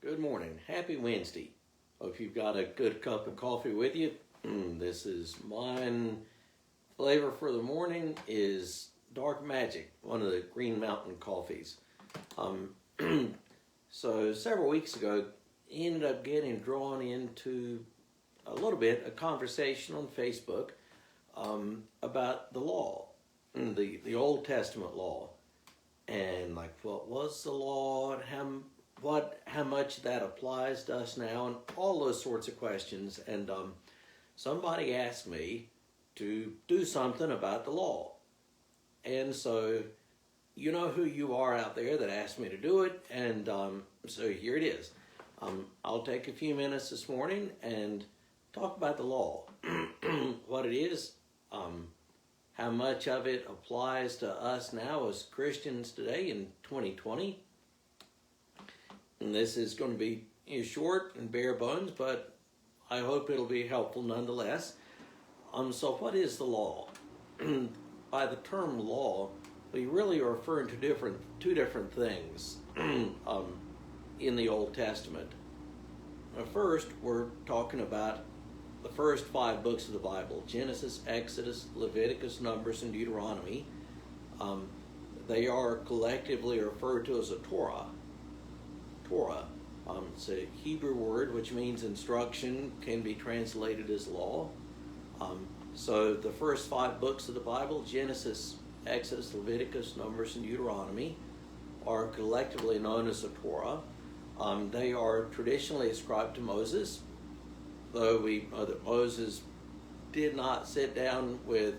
Good morning. Happy Wednesday. Hope you've got a good cup of coffee with you. This is mine. Flavor for the morning is Dark Magic, one of the Green Mountain coffees. So several weeks ago, ended up getting drawn into a little bit a conversation on Facebook about the law, the Old Testament law, and like what was the law and how much that applies to us now, and all those sorts of questions. And somebody asked me to do something about the law. And so you know who you are out there that asked me to do it, and so here it is. I'll take a few minutes this morning and talk about the law, what it is, how much of it applies to us now as Christians today in 2020. And this is going to be short and bare bones, but I hope it'll be helpful nonetheless. So what is the law? By the term law, we really are referring to two different things in the Old Testament. First, we're talking about the first 5 books of the Bible: Genesis, Exodus, Leviticus, Numbers, and Deuteronomy. They are collectively referred to as a Torah. It's a Hebrew word which means instruction, can be translated as law. So the first 5 books of the Bible, Genesis, Exodus, Leviticus, Numbers, and Deuteronomy, are collectively known as the Torah. They are traditionally ascribed to Moses, though we know that Moses did not sit down with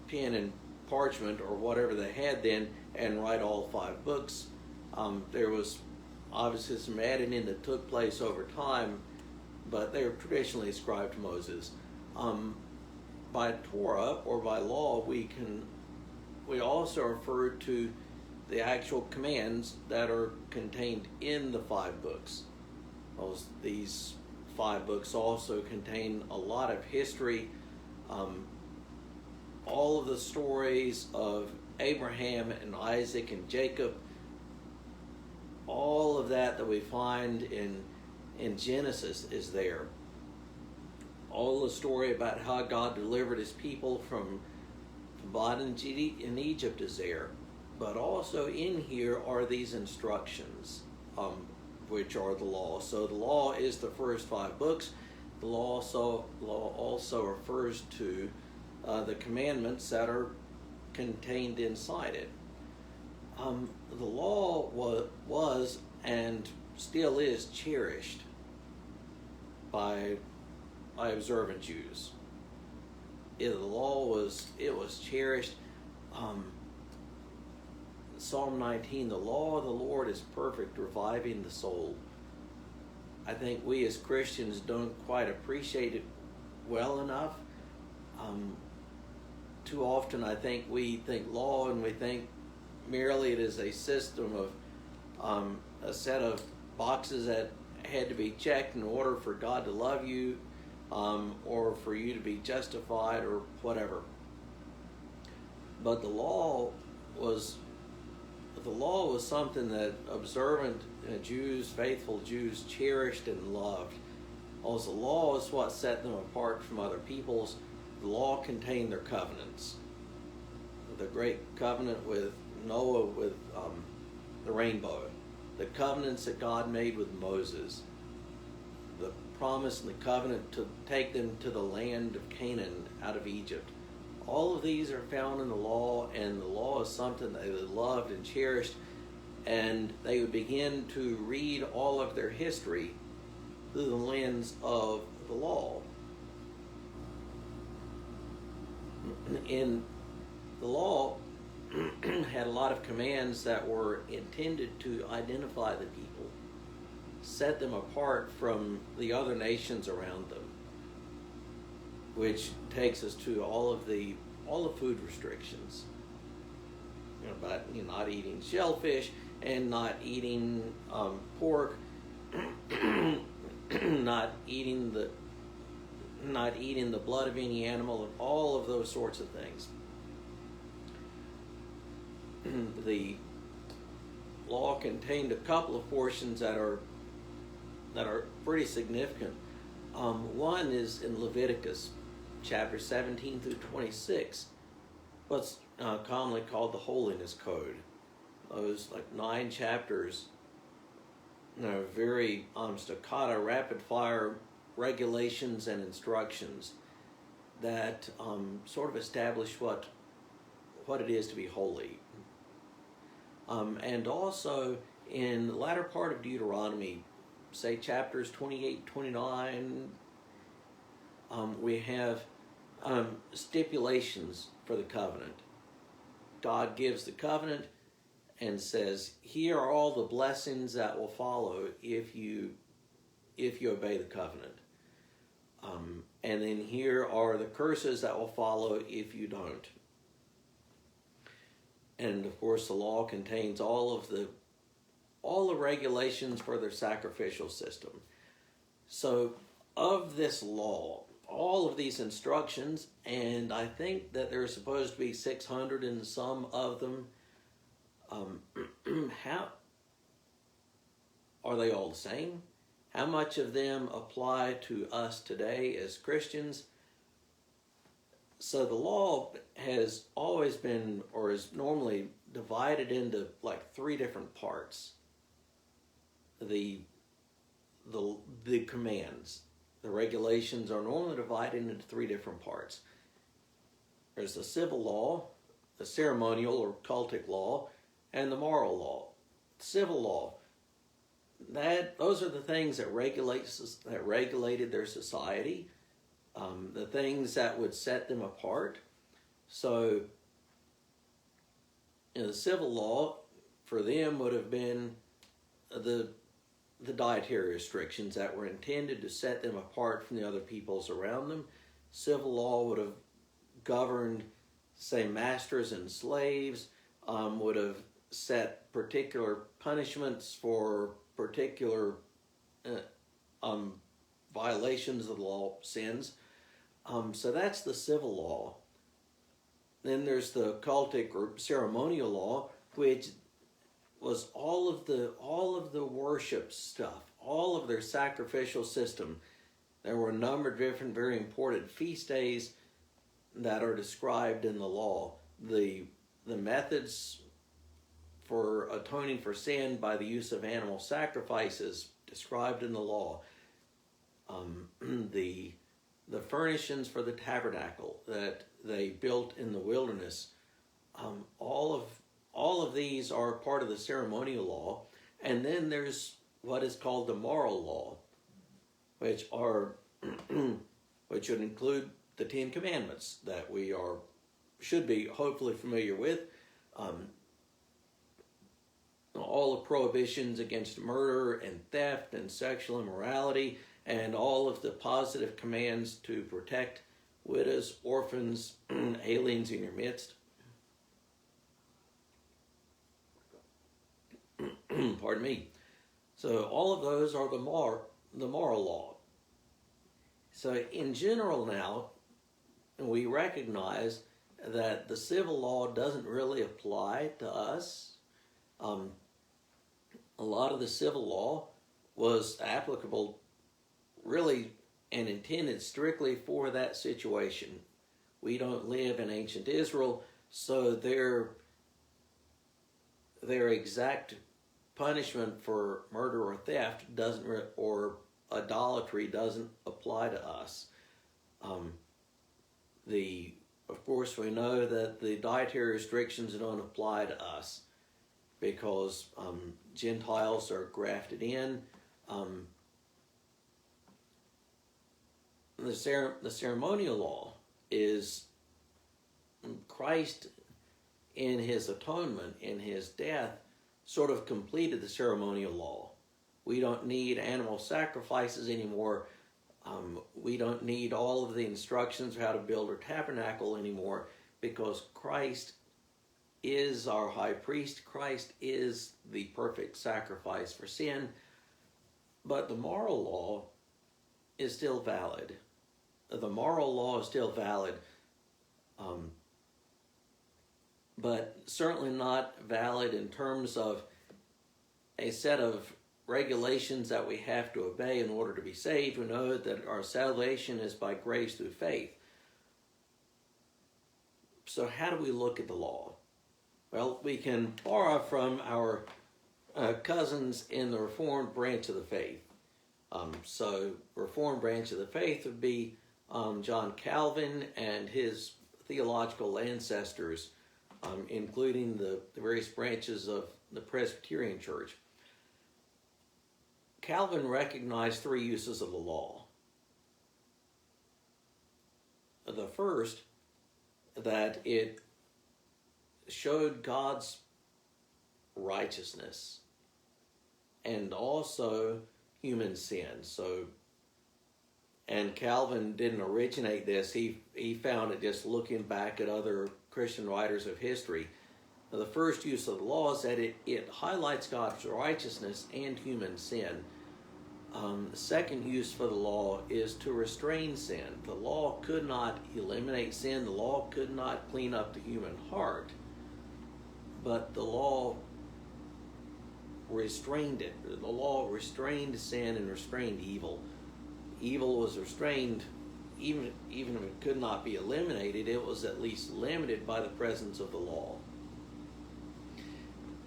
pen and parchment or whatever they had then and write all 5 books. There was obviously some adding in that took place over time, but they are traditionally ascribed to Moses. By Torah or by law, we also refer to the actual commands that are contained in the 5 books. These 5 books also contain a lot of history, all of the stories of Abraham and Isaac and Jacob, all of that we find in Genesis is there. All the story about how God delivered his people from bondage in Egypt is there. But also in here are these instructions, which are the law. So the law is the first 5 books. The law also refers to the commandments that are contained inside it. The law was and still is cherished by observant Jews. The law was cherished. Psalm 19, the law of the Lord is perfect, reviving the soul. I think we as Christians don't quite appreciate it well enough. Too often I think we think law and we think merely it is a system of a set of boxes that had to be checked in order for God to love you, or for you to be justified or whatever. But the law was something that observant Jews, faithful Jews, cherished and loved. Also, the law is what set them apart from other peoples. The law contained their covenants. The great covenant with Noah, with the rainbow. The covenants that God made with Moses. The promise and the covenant to take them to the land of Canaan out of Egypt. All of these are found in the law, and the law is something they loved and cherished, and they would begin to read all of their history through the lens of the law. In the law had a lot of commands that were intended to identify the people, set them apart from the other nations around them, which takes us to all the food restrictions. About not eating shellfish and not eating pork, not eating the blood of any animal, and all of those sorts of things. The law contained a couple of portions that are pretty significant. One is in Leviticus chapter 17 through 26, what's commonly called the Holiness Code. Those 9 chapters, very staccato, rapid fire regulations and instructions that sort of establish what it is to be holy. And also in the latter part of Deuteronomy, say chapters 28, 29, we have stipulations for the covenant. God gives the covenant and says, here are all the blessings that will follow if you obey the covenant. And then here are the curses that will follow if you don't. And of course, the law contains all the regulations for their sacrificial system. So of this law, all of these instructions, and I think that there are supposed to be 600 in some of them, how are they all the same? How much of them apply to us today as Christians? So the law has always been, or is normally divided into 3 different parts. The commands, the regulations are normally divided into 3 different parts. There's the civil law, the ceremonial or cultic law, and the moral law. Civil law, those are the things that regulated their society, the things that would set them apart. So, the civil law for them would have been the dietary restrictions that were intended to set them apart from the other peoples around them. Civil law would have governed, say, masters and slaves, would have set particular punishments for particular violations of the law, sins. So that's the civil law. Then there's the cultic or ceremonial law, which was all of the worship stuff, all of their sacrificial system. There were a number of different very important feast days that are described in the law. The methods for atoning for sin by the use of animal sacrifices described in the law. The furnishings for the tabernacle that they built in the wilderness. All of these are part of the ceremonial law. And then there's what is called the moral law, which would include the 10 Commandments that we should be hopefully familiar with. All the prohibitions against murder and theft and sexual immorality, and all of the positive commands to protect widows, orphans, aliens in your midst. Pardon me. So all of those are the moral law. So in general now, we recognize that the civil law doesn't really apply to us. A lot of the civil law was applicable really and intended strictly for that situation. We don't live in ancient Israel, so their exact punishment for murder or theft or idolatry doesn't apply to us. Of course, we know that the dietary restrictions don't apply to us because Gentiles are grafted in. The ceremonial law is Christ in his atonement, in his death, sort of completed the ceremonial law. We don't need animal sacrifices anymore. We don't need all of the instructions for how to build our tabernacle anymore because Christ is our high priest. Christ is the perfect sacrifice for sin. But the moral law is still valid. The moral law is still valid, but certainly not valid in terms of a set of regulations that we have to obey in order to be saved. We know that our salvation is by grace through faith. So how do we look at the law? Well, we can borrow from our cousins in the Reformed branch of the faith. So Reformed branch of the faith would be John Calvin and his theological ancestors, including the various branches of the Presbyterian Church. Calvin recognized three uses of the law. The first, that it showed God's righteousness and also human sin. And Calvin didn't originate this. He found it just looking back at other Christian writers of history. Now, the first use of the law is that it highlights God's righteousness and human sin. The second use for the law is to restrain sin. The law could not eliminate sin. The law could not clean up the human heart. But the law restrained it. The law restrained sin and restrained evil. Evil was restrained, even if it could not be eliminated, it was at least limited by the presence of the law.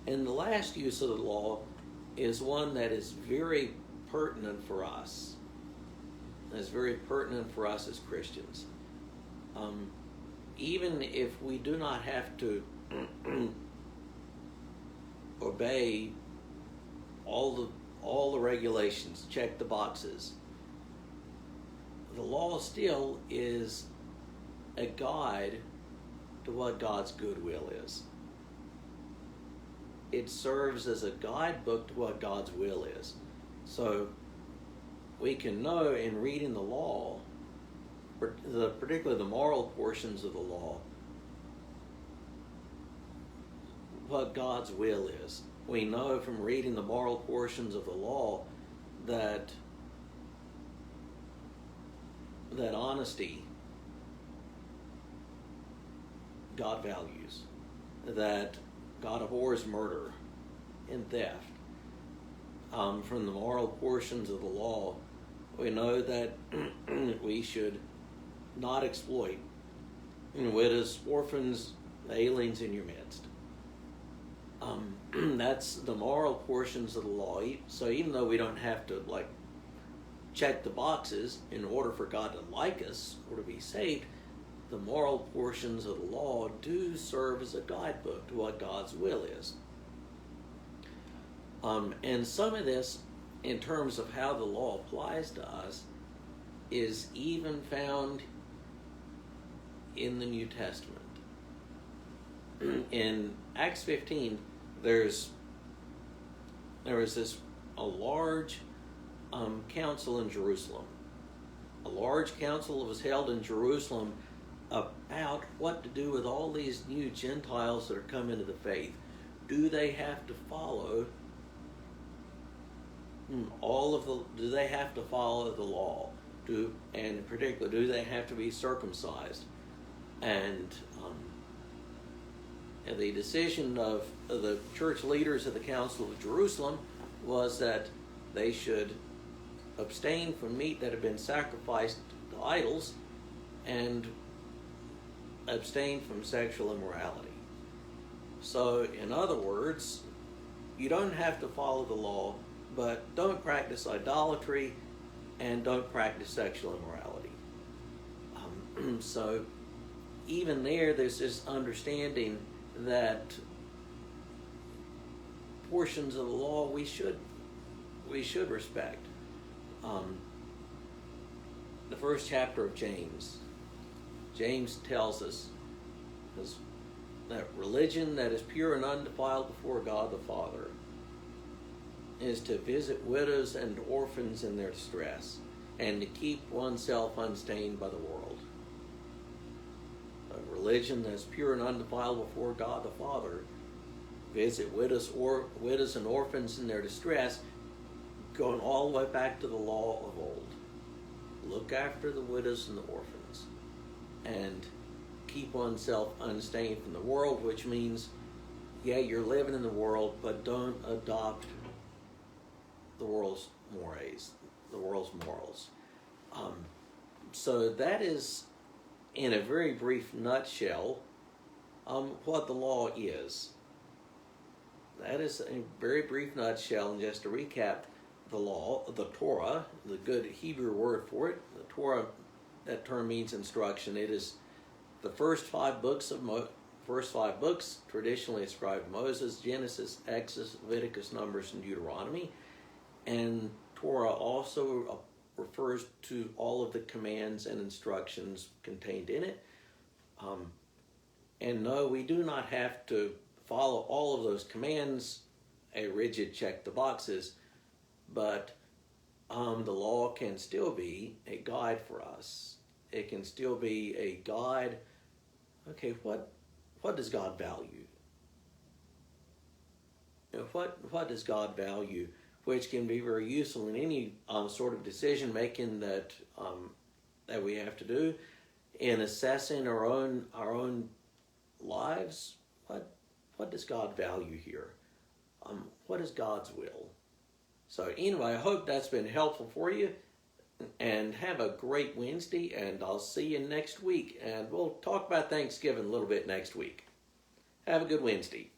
And the last use of the law is one that is very pertinent for us. It's very pertinent for us as Christians. Even if we do not have to obey all the regulations, check the boxes, the law still is a guide to what God's goodwill is. It serves as a guidebook to what God's will is. So we can know in reading the law, particularly the moral portions of the law, what God's will is. We know from reading the moral portions of the law that honesty God values, that God abhors murder and theft. From the moral portions of the law, we know that we should not exploit widows, orphans, aliens in your midst. That's the moral portions of the law. So even though we don't have to check the boxes in order for God to like us or to be saved, the moral portions of the law do serve as a guidebook to what God's will is. And some of this, in terms of how the law applies to us, is even found in the New Testament. In Acts 15, there was a large council in Jerusalem. A large council was held in Jerusalem about what to do with all these new Gentiles that are coming into the faith. Do they have to follow do they have to follow the law? And in particular, do they have to be circumcised? And the decision of the church leaders of the Council of Jerusalem was that they should abstain from meat that had been sacrificed to idols and abstain from sexual immorality. So, in other words, you don't have to follow the law, but don't practice idolatry and don't practice sexual immorality. So even there's this understanding that portions of the law we should respect. The first chapter of James tells us that religion that is pure and undefiled before God the Father is to visit widows and orphans in their distress and to keep oneself unstained by the world. A religion that is pure and undefiled before God the Father, visit widows and orphans in their distress, going all the way back to the law of old. Look after the widows and the orphans and keep oneself unstained from the world, which means, yeah, you're living in the world, but don't adopt the world's mores, the world's morals. So that is, in a very brief nutshell, what the law is. That is a very brief nutshell, and just to recap, the law, the Torah, the good Hebrew word for it, the Torah, that term means instruction. It is the first five books traditionally ascribed to Moses: Genesis, Exodus, Leviticus, Numbers, and Deuteronomy. And Torah also refers to all of the commands and instructions contained in it. And no, we do not have to follow all of those commands, a rigid check the boxes, but the law can still be a guide for us. It can still be a guide. Okay, what does God value? What does God value? Which can be very useful in any sort of decision making that we have to do in assessing our own lives. What does God value here? What is God's will? So anyway, I hope that's been helpful for you, and have a great Wednesday, and I'll see you next week, and we'll talk about Thanksgiving a little bit next week. Have a good Wednesday.